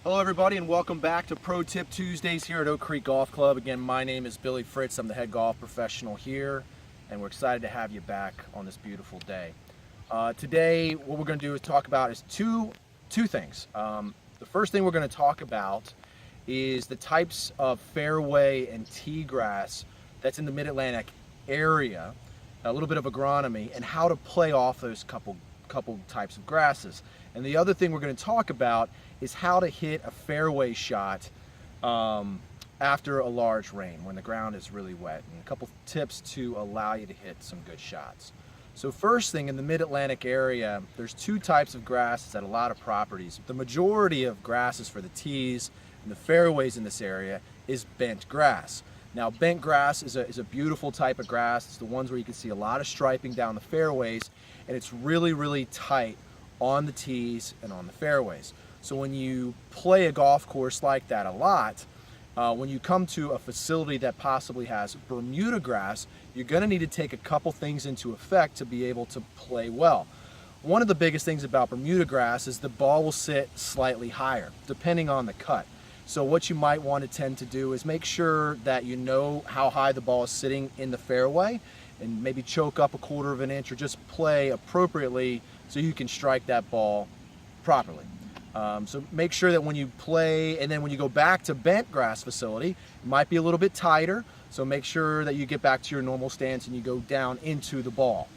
Hello everybody and welcome back to Pro Tip Tuesdays here at Oak Creek Golf Club. Again, my name is Billy Fritz. I'm the head golf professional here and we're excited to have you back on this beautiful day. Today what we're going to do is talk about is two things. The first thing we're going to talk about is the types of fairway and tee grass that's in the Mid-Atlantic area, a little bit of agronomy, and how to play off those couple types of grasses. And the other thing we're going to talk about is how to hit a fairway shot after a large rain when the ground is really wet, and a couple tips to allow you to hit some good shots. So first thing, in the Mid-Atlantic area, there's two types of grasses at a lot of properties. The majority of grasses for the tees and the fairways in this area is bent grass. Now, bent grass is a beautiful type of grass. It's the ones where you can see a lot of striping down the fairways, and it's really tight on the tees and on the fairways. So when you play a golf course like that a lot, when you come to a facility that possibly has Bermuda grass, you're going to need to take a couple things into effect to be able to play well. One of the biggest things about Bermuda grass is the ball will sit slightly higher, depending on the cut. So what you might want to tend to do is make sure that you know how high the ball is sitting in the fairway, and maybe choke up a 1/4 of an inch or just play appropriately so you can strike that ball properly. So make sure that when you play, and then when you go back to bent grass facility, it might be a little bit tighter, so make sure that you get back to your normal stance and you go down into the ball.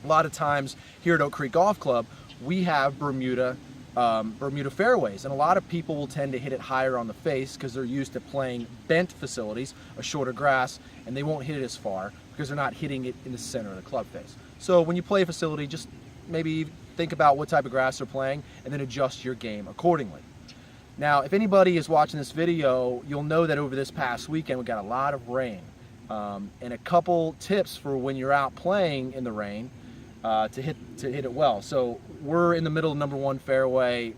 A lot of times here at Oak Creek Golf Club, we have Bermuda fairways, and a lot of people will tend to hit it higher on the face because they're used to playing bent facilities, a shorter grass, and they won't hit it as far because they're not hitting it in the center of the club face. So when you play a facility, just maybe think about what type of grass they're playing and then adjust your game accordingly. Now, if anybody is watching this video, you'll know that over this past weekend we got a lot of rain, and a couple tips for when you're out playing in the rain to hit it well. So we're in the middle of number 1 fairway.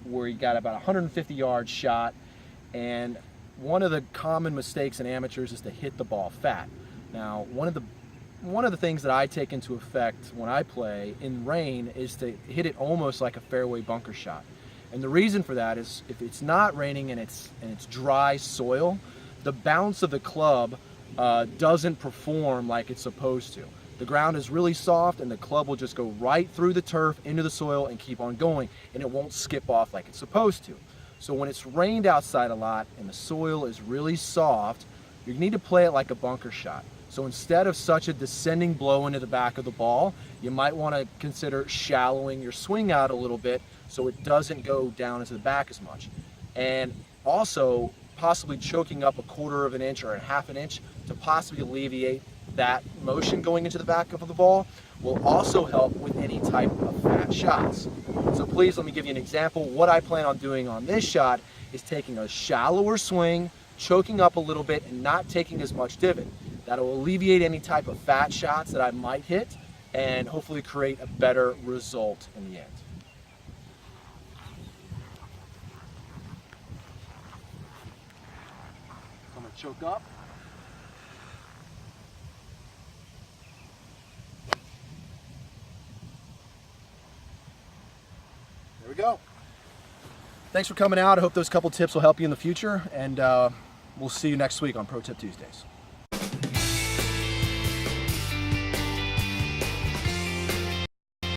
We got about 150 yard shot, and one of the common mistakes in amateurs is to hit the ball fat. Now, one of the things that I take into effect when I play in rain is to hit it almost like a fairway bunker shot. And the reason for that is if it's not raining and it's dry soil, the bounce of the club doesn't perform like it's supposed to. The ground is really soft and the club will just go right through the turf into the soil and keep on going, and it won't skip off like it's supposed to. So when it's rained outside a lot and the soil is really soft, you need to play it like a bunker shot. So instead of such a descending blow into the back of the ball, you might want to consider shallowing your swing out a little bit so it doesn't go down into the back as much. And also possibly choking up a 1/4 of an inch or a 1/2 an inch to possibly alleviate that motion going into the back of the ball will also help with any type of fat shots. So please let me give you an example. What I plan on doing on this shot is taking a shallower swing, choking up a little bit, and not taking as much divot. That'll alleviate any type of fat shots that I might hit and hopefully create a better result in the end. So I'm going to choke up. There we go. Thanks for coming out. I hope those couple tips will help you in the future, and we'll see you next week on Pro Tip Tuesdays.